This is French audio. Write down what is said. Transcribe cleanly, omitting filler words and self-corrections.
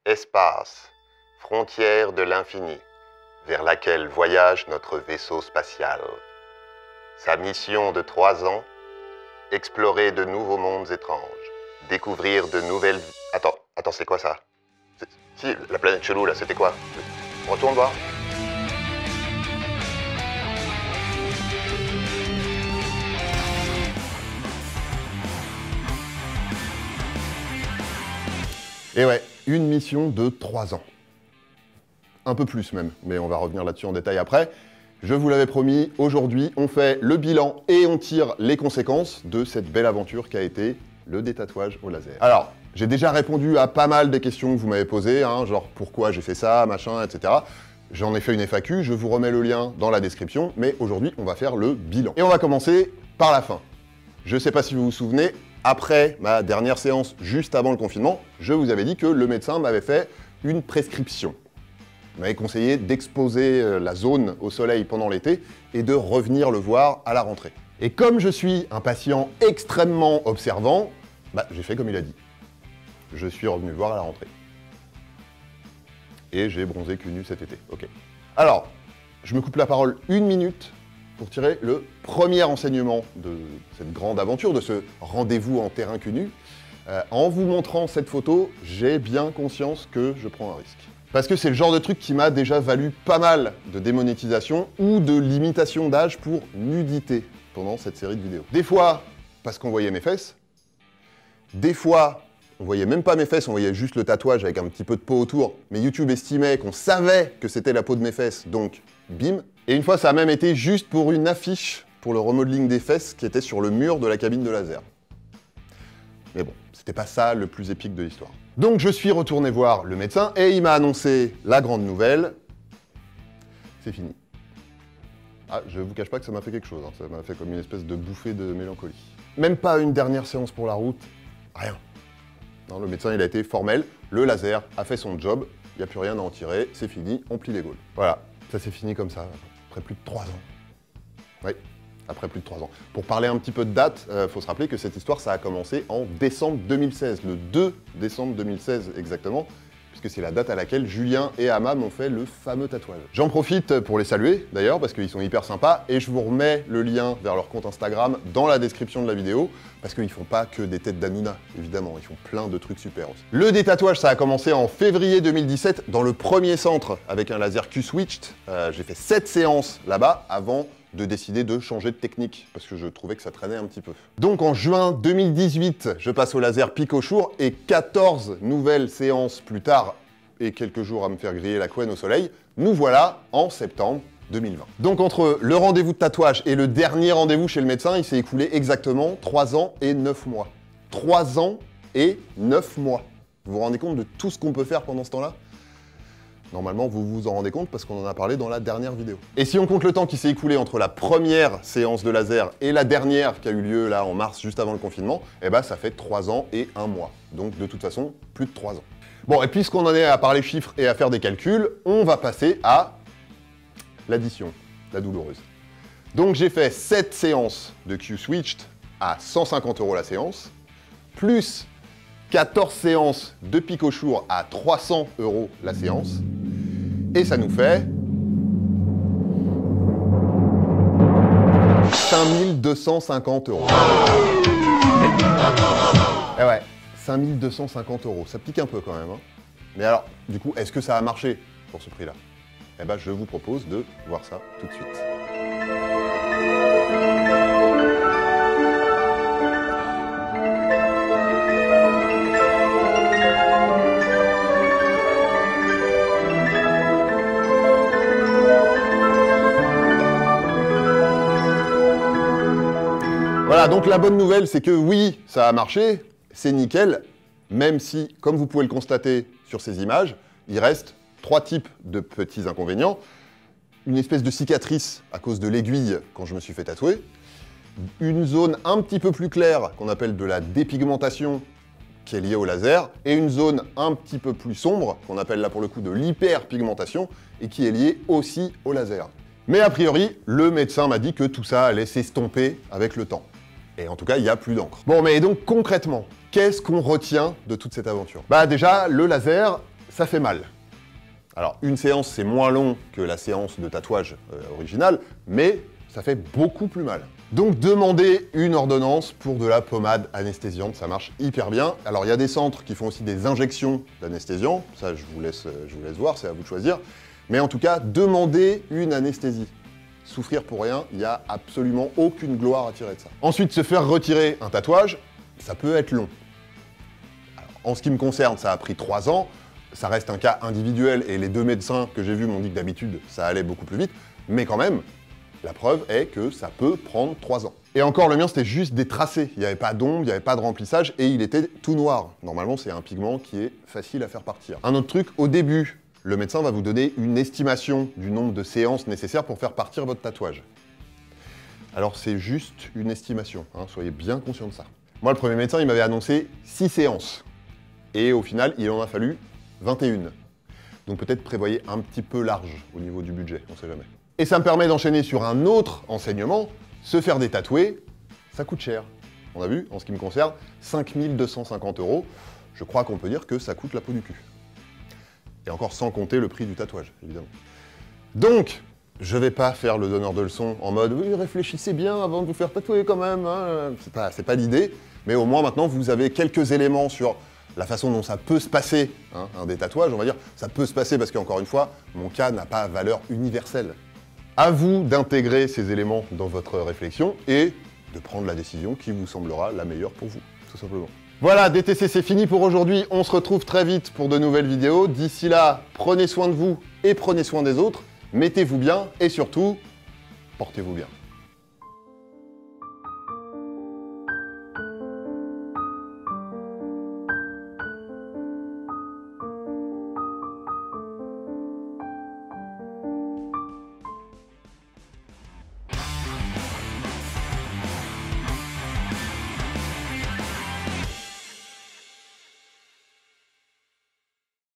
Espace, frontière de l'infini, vers laquelle voyage notre vaisseau spatial. Sa mission de 3 ans, explorer de nouveaux mondes étranges, découvrir de nouvelles... Attends, c'est quoi ça? Si, la planète chelou, là, c'était quoi? On retourne voir. Et ouais, une mission de 3 ans. Un peu plus même, mais on va revenir là-dessus en détail après. Je vous l'avais promis, aujourd'hui, on fait le bilan et on tire les conséquences de cette belle aventure qu'a été le détatouage au laser. Alors, j'ai déjà répondu à pas mal des questions que vous m'avez posées, hein, genre pourquoi j'ai fait ça, machin, etc. J'en ai fait une FAQ, je vous remets le lien dans la description, mais aujourd'hui, on va faire le bilan. Et on va commencer par la fin. Je sais pas si vous vous souvenez, après ma dernière séance, juste avant le confinement, je vous avais dit que le médecin m'avait fait une prescription. Il m'avait conseillé d'exposer la zone au soleil pendant l'été et de revenir le voir à la rentrée. Et comme je suis un patient extrêmement observant, j'ai fait comme il a dit. Je suis revenu le voir à la rentrée. Et j'ai bronzé cul nu cet été. Ok. Alors, je me coupe la parole 1 minute pour tirer le premier enseignement de cette grande aventure, de ce rendez-vous en terrain cul nu. En vous montrant cette photo, j'ai bien conscience que je prends un risque. Parce que c'est le genre de truc qui m'a déjà valu pas mal de démonétisation ou de limitation d'âge pour nudité pendant cette série de vidéos. Des fois, parce qu'on voyait mes fesses. Des fois, on voyait même pas mes fesses, on voyait juste le tatouage avec un petit peu de peau autour. Mais YouTube estimait qu'on savait que c'était la peau de mes fesses, donc bim. Et une fois, ça a même été juste pour une affiche pour le remodeling des fesses qui était sur le mur de la cabine de laser. Mais bon, c'était pas ça le plus épique de l'histoire. Donc je suis retourné voir le médecin et il m'a annoncé la grande nouvelle. C'est fini. Ah, je vous cache pas que ça m'a fait quelque chose, hein. Ça m'a fait comme une espèce de bouffée de mélancolie. Même pas une dernière séance pour la route, rien. Non, le médecin il a été formel, le laser a fait son job, il n'y a plus rien à en tirer, c'est fini, on plie les gaules. Voilà, ça s'est fini comme ça, après plus de 3 ans. Oui. Après plus de 3 ans. Pour parler un petit peu de date, faut se rappeler que cette histoire, ça a commencé en décembre 2016, le 2 décembre 2016 exactement, puisque c'est la date à laquelle Julien et Ama m'ont fait le fameux tatouage. J'en profite pour les saluer, d'ailleurs, parce qu'ils sont hyper sympas, et je vous remets le lien vers leur compte Instagram dans la description de la vidéo, parce qu'ils font pas que des têtes d'Hanouna, évidemment, ils font plein de trucs super aussi. Le détatouage, ça a commencé en février 2017, dans le premier centre, avec un laser Q-Switched. J'ai fait 7 séances là-bas, avant de décider de changer de technique, parce que je trouvais que ça traînait un petit peu. Donc en juin 2018, je passe au laser pic au chour, et 14 nouvelles séances plus tard, et quelques jours à me faire griller la couenne au soleil, nous voilà en septembre 2020. Donc entre le rendez-vous de tatouage et le dernier rendez-vous chez le médecin, il s'est écoulé exactement 3 ans et 9 mois. 3 ans et 9 mois. Vous vous rendez compte de tout ce qu'on peut faire pendant ce temps-là ? Normalement, vous vous en rendez compte parce qu'on en a parlé dans la dernière vidéo. Et si on compte le temps qui s'est écoulé entre la première séance de laser et la dernière qui a eu lieu là en mars, juste avant le confinement, eh ben ça fait 3 ans et 1 mois. Donc de toute façon, plus de 3 ans. Bon, et puisqu'on en est à parler chiffres et à faire des calculs, on va passer à l'addition, la douloureuse. Donc j'ai fait 7 séances de Q-Switched à 150 € la séance, plus 14 séances de pic au chour à 300 € la séance. Et ça nous fait 5250 €. Eh ouais, 5250 €. Ça pique un peu quand même, hein. Mais alors, du coup, est-ce que ça a marché pour ce prix-là? Eh ben, je vous propose de voir ça tout de suite. Voilà, donc la bonne nouvelle, c'est que oui, ça a marché, c'est nickel, même si, comme vous pouvez le constater sur ces images, il reste 3 types de petits inconvénients. Une espèce de cicatrice à cause de l'aiguille quand je me suis fait tatouer, une zone un petit peu plus claire qu'on appelle de la dépigmentation qui est liée au laser, et une zone un petit peu plus sombre qu'on appelle là pour le coup de l'hyperpigmentation et qui est liée aussi au laser. Mais a priori, le médecin m'a dit que tout ça allait s'estomper avec le temps. Et en tout cas, il n'y a plus d'encre. Bon, mais donc concrètement, qu'est-ce qu'on retient de toute cette aventure? Bah déjà, le laser, ça fait mal. Alors, une séance, c'est moins long que la séance de tatouage originale, mais ça fait beaucoup plus mal. Donc, demandez une ordonnance pour de la pommade anesthésiante, ça marche hyper bien. Alors, il y a des centres qui font aussi des injections d'anesthésiant, ça, je vous laisse voir, c'est à vous de choisir. Mais en tout cas, demandez une anesthésie. Souffrir pour rien, il n'y a absolument aucune gloire à tirer de ça. Ensuite, se faire retirer un tatouage, ça peut être long. Alors, en ce qui me concerne, ça a pris 3 ans. Ça reste un cas individuel et les 2 médecins que j'ai vus m'ont dit que d'habitude, ça allait beaucoup plus vite. Mais quand même, la preuve est que ça peut prendre 3 ans. Et encore, le mien, c'était juste des tracés. Il n'y avait pas d'ombre, il n'y avait pas de remplissage et il était tout noir. Normalement, c'est un pigment qui est facile à faire partir. Un autre truc, au début, le médecin va vous donner une estimation du nombre de séances nécessaires pour faire partir votre tatouage. Alors, c'est juste une estimation, hein, soyez bien conscient de ça. Moi, le premier médecin, il m'avait annoncé 6 séances. Et au final, il en a fallu 21. Donc peut-être prévoyez un petit peu large au niveau du budget, on sait jamais. Et ça me permet d'enchaîner sur un autre enseignement, se faire détatouer, ça coûte cher. On a vu, en ce qui me concerne, 5 250 €. Je crois qu'on peut dire que ça coûte la peau du cul. Et encore sans compter le prix du tatouage, évidemment. Donc, je vais pas faire le donneur de leçons en mode « Oui, réfléchissez bien avant de vous faire tatouer quand même hein. ». C'est pas l'idée, mais au moins maintenant, vous avez quelques éléments sur la façon dont ça peut se passer, hein, un des tatouages, on va dire, ça peut se passer parce qu'encore une fois, mon cas n'a pas valeur universelle. À vous d'intégrer ces éléments dans votre réflexion et de prendre la décision qui vous semblera la meilleure pour vous, tout simplement. Voilà, DTC, c'est fini pour aujourd'hui. On se retrouve très vite pour de nouvelles vidéos. D'ici là, prenez soin de vous et prenez soin des autres. Mettez-vous bien et surtout, portez-vous bien.